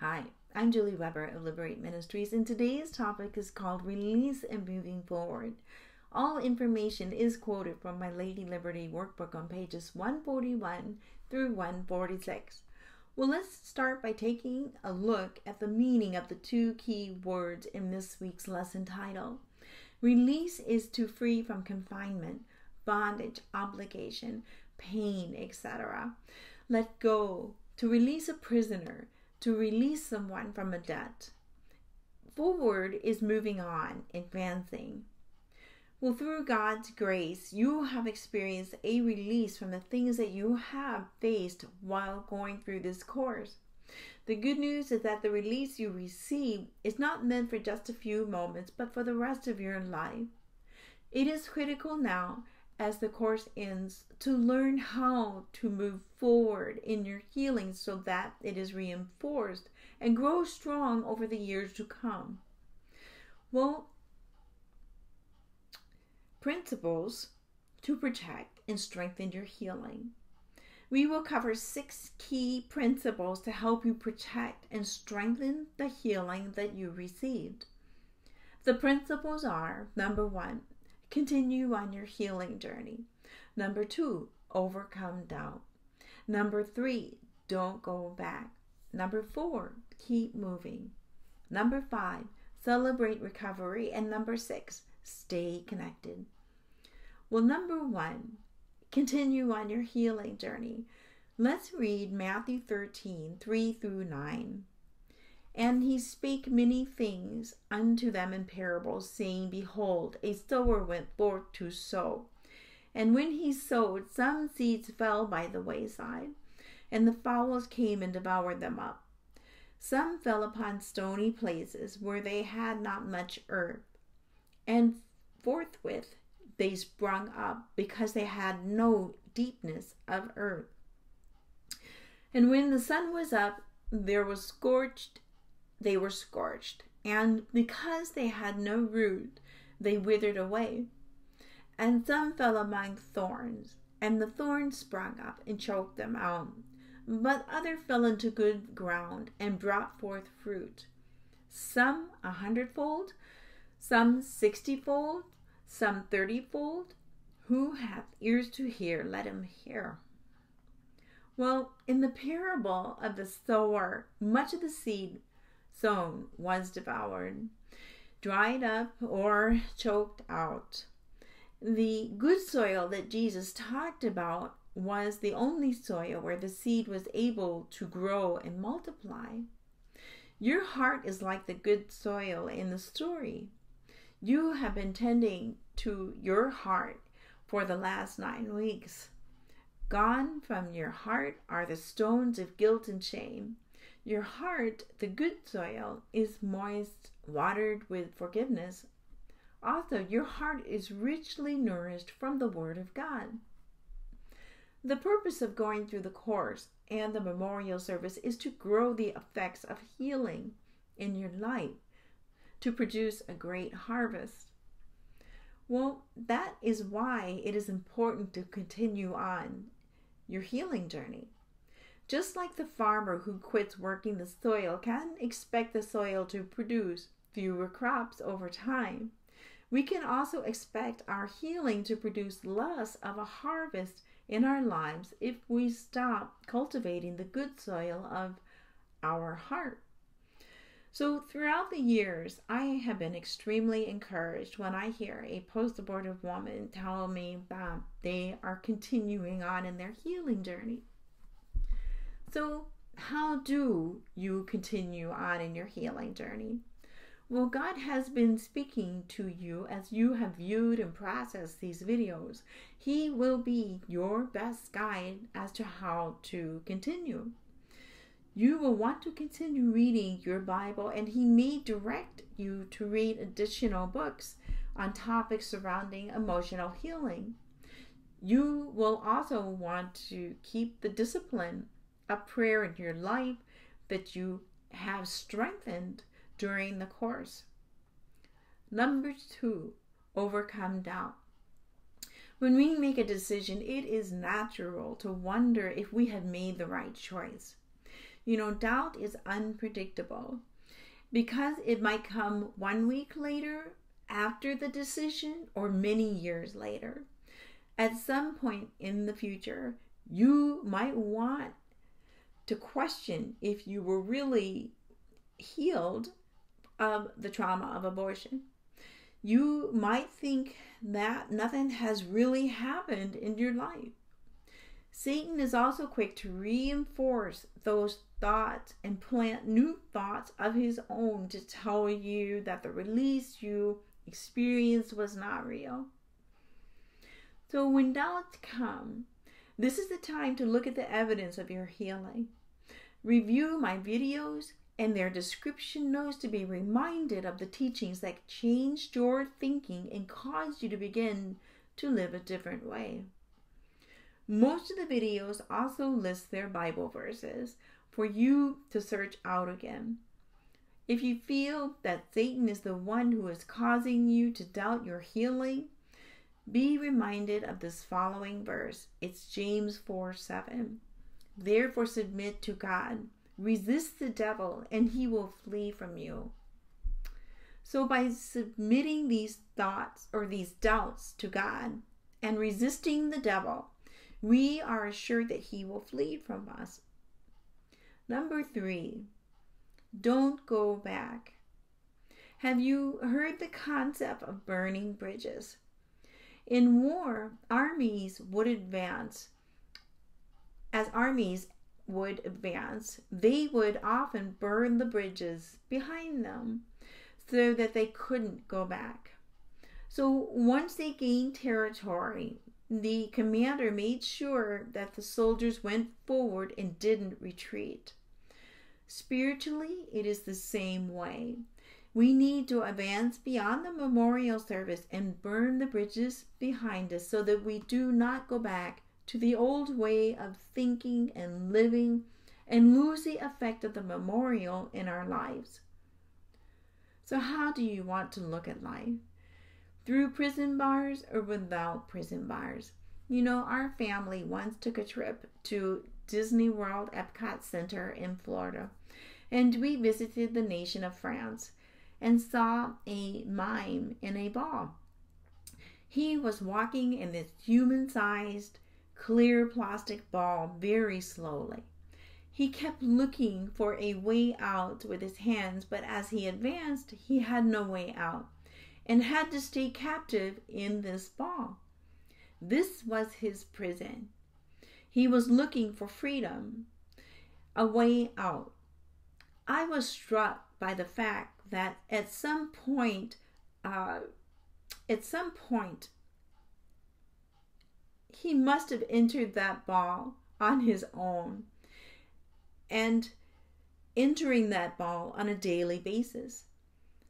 Hi, I'm Julie Weber of Liberate Ministries, and today's topic is called Release and Moving Forward. All information is quoted from my Lady Liberty workbook on pages 141 through 146. Well, let's start by taking a look at the meaning of the two key words in this week's lesson title. Release is to free from confinement, bondage, obligation, pain, etc. Let go, to release a prisoner, to release someone from a debt. Forward is moving on, advancing. Well, through God's grace, you have experienced a release from the things that you have faced while going through this course. The good news is that the release you receive is not meant for just a few moments, but for the rest of your life. It is critical now, as the course ends, to learn how to move forward in your healing so that it is reinforced and grows strong over the years to come. Well, principles to protect and strengthen your healing. We will cover 6 key principles to help you protect and strengthen the healing that you received. The principles are: number 1, continue on your healing journey. Number 2, overcome doubt. Number 3, don't go back. Number 4, keep moving. Number 5, celebrate recovery. And number 6, stay connected. Well, number 1, continue on your healing journey. Let's read Matthew 13, 3 through 9. And he spake many things unto them in parables, saying, Behold, a sower went forth to sow. And when he sowed, some seeds fell by the wayside, and the fowls came and devoured them up. Some fell upon stony places, where they had not much earth, and forthwith they sprung up, because they had no deepness of earth. And when the sun was up, they were scorched, and because they had no root, they withered away. And some fell among thorns, and the thorns sprung up and choked them out. But other fell into good ground and brought forth fruit, some 100-fold, some 60-fold, some 30-fold. Who hath ears to hear, let him hear. Well, in the parable of the sower, much of the seed sown was devoured, dried up, or choked out. The good soil that Jesus talked about was the only soil where the seed was able to grow and multiply. Your heart is like the good soil in the story. You have been tending to your heart for the last 9 weeks. Gone from your heart are the stones of guilt and shame. Your heart, the good soil, is moist, watered with forgiveness. Also, your heart is richly nourished from the Word of God. The purpose of going through the course and the memorial service is to grow the effects of healing in your life, to produce a great harvest. Well, that is why it is important to continue on your healing journey. Just like the farmer who quits working the soil can expect the soil to produce fewer crops over time, we can also expect our healing to produce less of a harvest in our lives if we stop cultivating the good soil of our heart. So throughout the years, I have been extremely encouraged when I hear a post-abortive woman tell me that they are continuing on in their healing journey. So how do you continue on in your healing journey? Well, God has been speaking to you as you have viewed and processed these videos. He will be your best guide as to how to continue. You will want to continue reading your Bible, and He may direct you to read additional books on topics surrounding emotional healing. You will also want to keep the discipline of prayer in your life that you have strengthened during the course. Number 2, overcome doubt. When we make a decision, it is natural to wonder if we have made the right choice. Doubt is unpredictable because it might come 1 week later after the decision or many years later. At some point in the future, you might want to question if you were really healed of the trauma of abortion. You might think that nothing has really happened in your life. Satan is also quick to reinforce those thoughts and plant new thoughts of his own to tell you that the release you experienced was not real. So when doubts come, this is the time to look at the evidence of your healing. Review my videos and their description notes to be reminded of the teachings that changed your thinking and caused you to begin to live a different way. Most of the videos also list their Bible verses for you to search out again. If you feel that Satan is the one who is causing you to doubt your healing, be reminded of this following verse. It's James 4:7. Therefore submit to God. Resist the devil and he will flee from you. So by submitting these thoughts or these doubts to God and resisting the devil, we are assured that he will flee from us. Number 3, don't go back. Have you heard the concept of burning bridges? In war, armies would advance. As armies would advance, they would often burn the bridges behind them so that they couldn't go back. So once they gained territory, the commander made sure that the soldiers went forward and didn't retreat. Spiritually, it is the same way. We need to advance beyond the memorial service and burn the bridges behind us so that we do not go back to the old way of thinking and living and lose the effect of the memorial in our lives. So how do you want to look at life? Through prison bars or without prison bars? Our family once took a trip to Disney World Epcot Center in Florida, and we visited the nation of France and saw a mime in a ball. He was walking in this human-sized, clear plastic ball very slowly. He kept looking for a way out with his hands, but as he advanced, he had no way out and had to stay captive in this ball. This was his prison. He was looking for freedom, a way out. I was struck by the fact that at some point, he must have entered that ball on his own and entering that ball on a daily basis.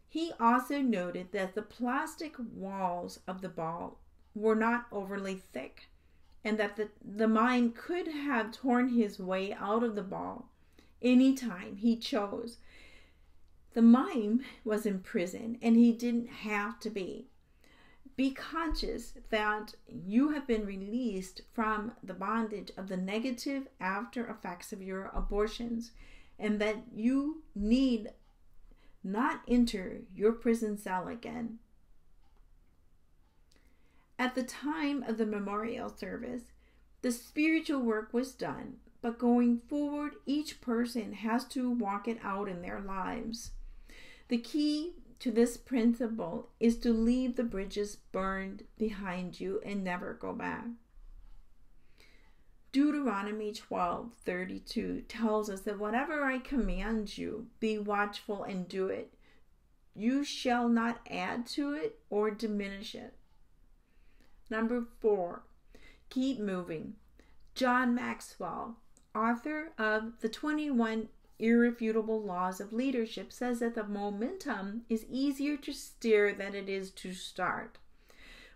He also noted that the plastic walls of the ball were not overly thick and that the mime could have torn his way out of the ball anytime he chose. The mime was in prison and he didn't have to be. Be conscious that you have been released from the bondage of the negative after effects of your abortions and that you need not enter your prison cell again. At the time of the memorial service, the spiritual work was done, but going forward, each person has to walk it out in their lives. The key to this principle is to leave the bridges burned behind you and never go back. Deuteronomy 12:32 tells us that whatever I command you, be watchful and do it. You shall not add to it or diminish it. Number 4, keep moving. John Maxwell, author of the 21 Irrefutable Laws of Leadership, says that the momentum is easier to steer than it is to start.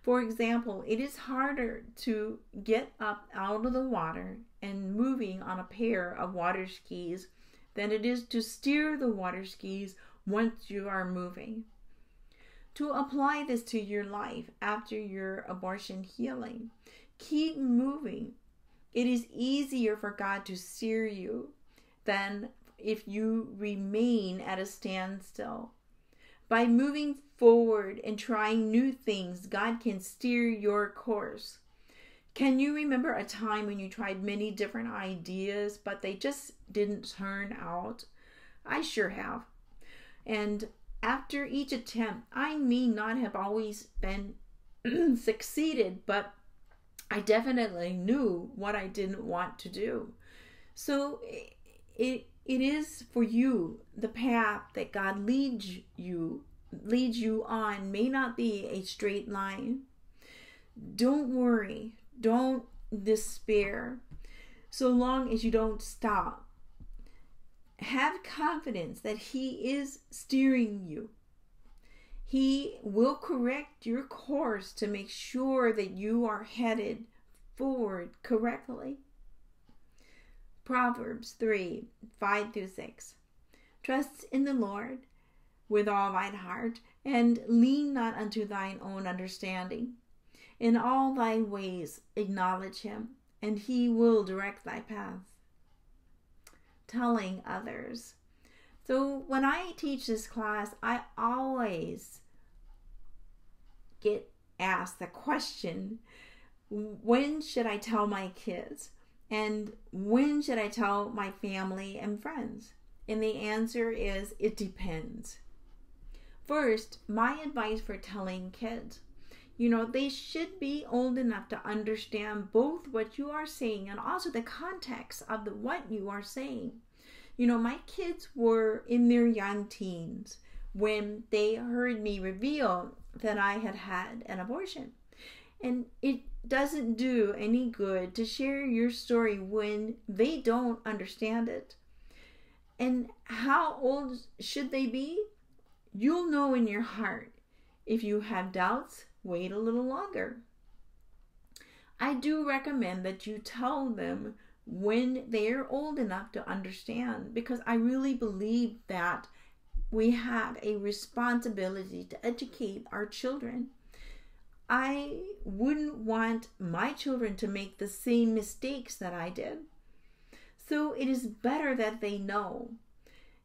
For example, it is harder to get up out of the water and moving on a pair of water skis than it is to steer the water skis once you are moving. To apply this to your life after your abortion healing, keep moving. It is easier for God to steer you than if you remain at a standstill. By moving forward and trying new things, God can steer your course. Can you remember a time when you tried many different ideas, but they just didn't turn out? I sure have. And after each attempt, I may not have always been succeeded, but I definitely knew what I didn't want to do. So it is for you. The path that God leads you on may not be a straight line. Don't worry. Don't despair. So long as you don't stop. Have confidence that He is steering you. He will correct your course to make sure that you are headed forward correctly. Proverbs 3:5-6. Trust in the Lord with all thine heart, and lean not unto thine own understanding. In all thy ways acknowledge Him, and He will direct thy path. Telling others. So when I teach this class, I always get asked the question, when should I tell my kids? And when should I tell my family and friends? And the answer is, it depends. First, my advice for telling kids, they should be old enough to understand both what you are saying and also the context of what you are saying. My kids were in their young teens when they heard me reveal that I had had an abortion. And it doesn't do any good to share your story when they don't understand it. And how old should they be? You'll know in your heart. If you have doubts, wait a little longer. I do recommend that you tell them when they're old enough to understand, because I really believe that we have a responsibility to educate our children. I wouldn't want my children to make the same mistakes that I did. So it is better that they know.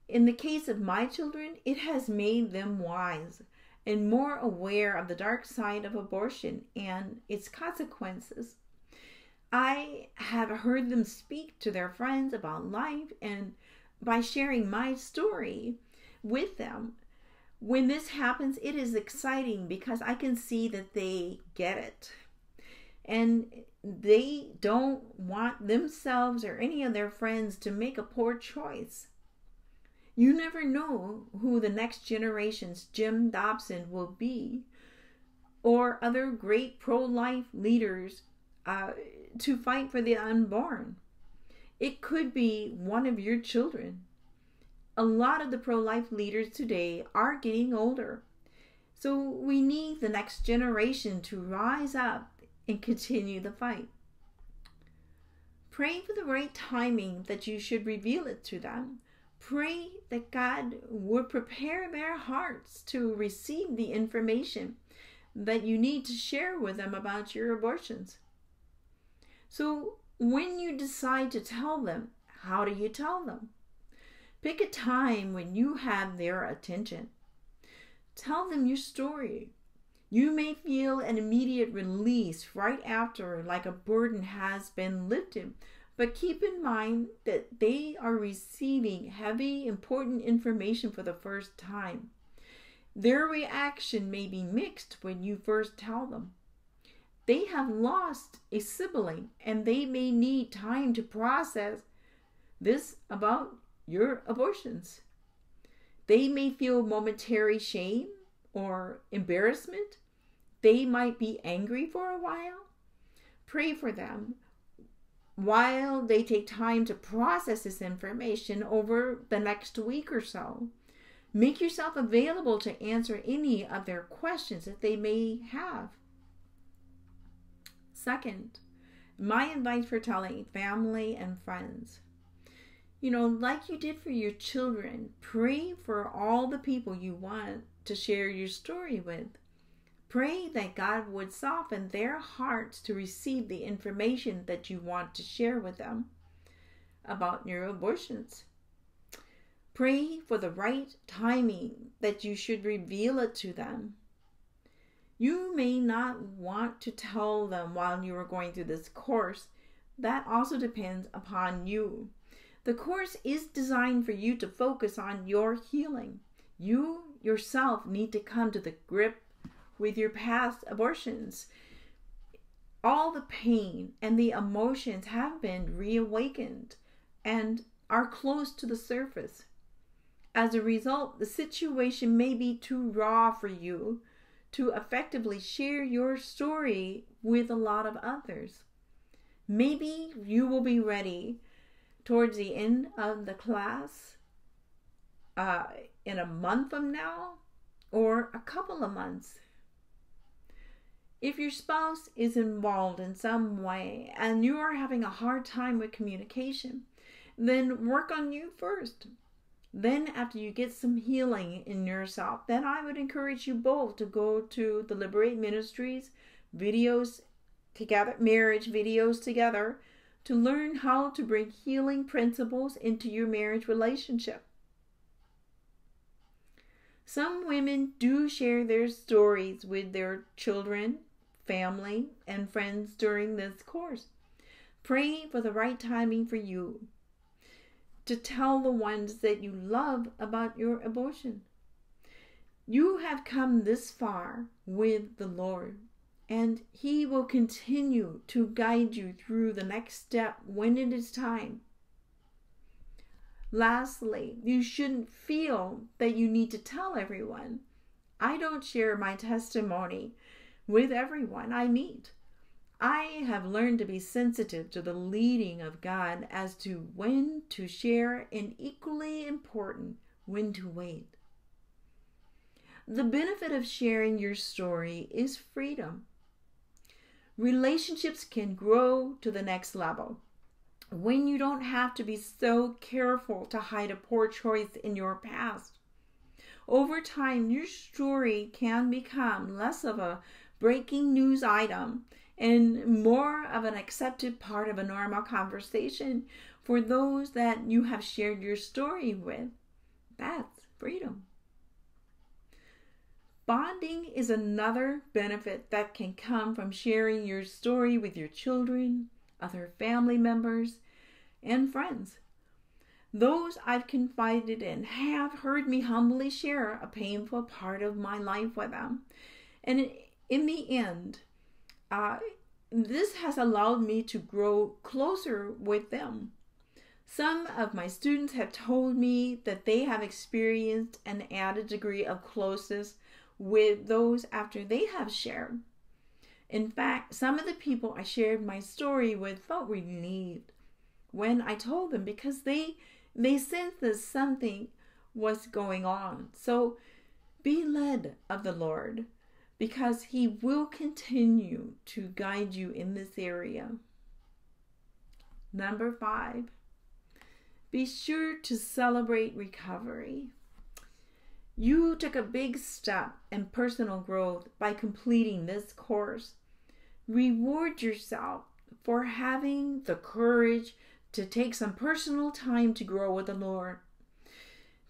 In the case of my children, it has made them wise and more aware of the dark side of abortion and its consequences. I have heard them speak to their friends about life, and by sharing my story with them, when this happens, it is exciting because I can see that they get it. And they don't want themselves or any of their friends to make a poor choice. You never know who the next generation's Jim Dobson will be, or other great pro-life leaders to fight for the unborn. It could be one of your children. A lot of the pro-life leaders today are getting older. So we need the next generation to rise up and continue the fight. Pray for the right timing that you should reveal it to them. Pray that God would prepare their hearts to receive the information that you need to share with them about your abortions. So when you decide to tell them, how do you tell them? Pick a time when you have their attention. Tell them your story. You may feel an immediate release right after, like a burden has been lifted, but keep in mind that they are receiving heavy, important information for the first time. Their reaction may be mixed when you first tell them. They have lost a sibling, and they may need time to process this about your abortions. They may feel momentary shame or embarrassment. They might be angry for a while. Pray for them while they take time to process this information over the next week or so. Make yourself available to answer any of their questions that they may have. Second, my advice for telling family and friends. Like you did for your children, pray for all the people you want to share your story with. Pray that God would soften their hearts to receive the information that you want to share with them about your abortions. Pray for the right timing that you should reveal it to them. You may not want to tell them while you are going through this course. That also depends upon you. The course is designed for you to focus on your healing. You yourself need to come to the grip with your past abortions. All the pain and the emotions have been reawakened and are close to the surface. As a result, the situation may be too raw for you to effectively share your story with a lot of others. Maybe you will be ready towards the end of the class in a month from now or a couple of months. If your spouse is involved in some way and you are having a hard time with communication, then work on you first. Then after you get some healing in yourself, then I would encourage you both to go to the Liberate Ministries videos together, marriage videos together, to learn how to bring healing principles into your marriage relationship. Some women do share their stories with their children, family, and friends during this course. Pray for the right timing for you to tell the ones that you love about your abortion. You have come this far with the Lord, and He will continue to guide you through the next step when it is time. Lastly, you shouldn't feel that you need to tell everyone. I don't share my testimony with everyone I meet. I have learned to be sensitive to the leading of God as to when to share, and equally important, when to wait. The benefit of sharing your story is freedom. Relationships can grow to the next level when you don't have to be so careful to hide a poor choice in your past. Over time, your story can become less of a breaking news item and more of an accepted part of a normal conversation for those that you have shared your story with. That's freedom. Bonding is another benefit that can come from sharing your story with your children, other family members, and friends. Those I've confided in have heard me humbly share a painful part of my life with them. And in the end, this has allowed me to grow closer with them. Some of my students have told me that they have experienced an added degree of closeness with those after they have shared. In fact, some of the people I shared my story with felt relieved when I told them, because they sensed that something was going on. So be led of the Lord, because He will continue to guide you in this area. Number 5, be sure to celebrate recovery. You took a big step in personal growth by completing this course. Reward yourself for having the courage to take some personal time to grow with the Lord.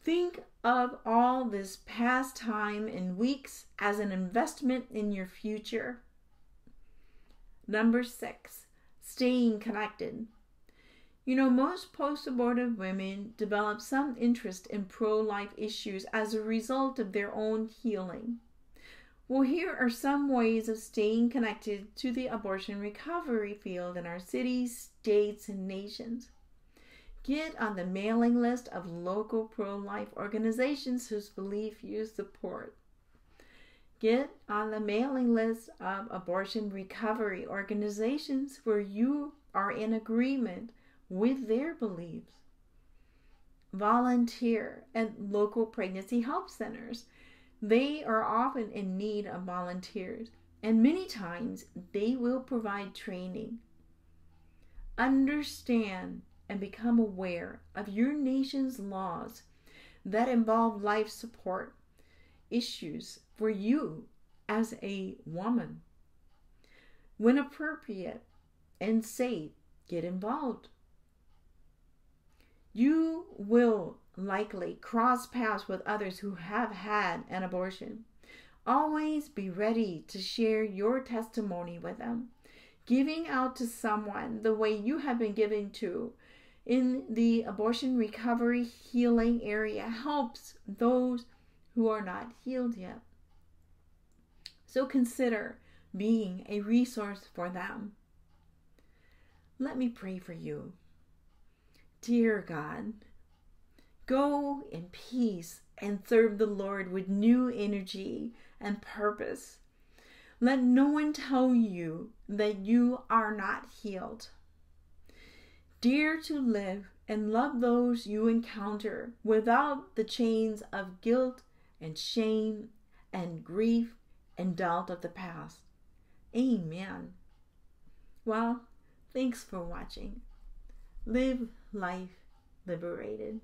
Think of all this past time and weeks as an investment in your future. Number 6, staying connected. You know, most post-abortive women develop some interest in pro-life issues as a result of their own healing. Well, here are some ways of staying connected to the abortion recovery field in our cities, states, and nations. Get on the mailing list of local pro-life organizations whose belief you support. Get on the mailing list of abortion recovery organizations where you are in agreement with their beliefs. Volunteer at local pregnancy help centers. They are often in need of volunteers, and many times they will provide training. Understand and become aware of your nation's laws that involve life support issues for you as a woman. When appropriate and safe, get involved. You will likely cross paths with others who have had an abortion. Always be ready to share your testimony with them. Giving out to someone the way you have been given to in the abortion recovery healing area helps those who are not healed yet. So consider being a resource for them. Let me pray for you. Dear God, go in peace and serve the Lord with new energy and purpose. Let no one tell you that you are not healed. Dare to live and love those you encounter without the chains of guilt and shame and grief and doubt of the past. Amen. Well, thanks for watching. Live life liberated.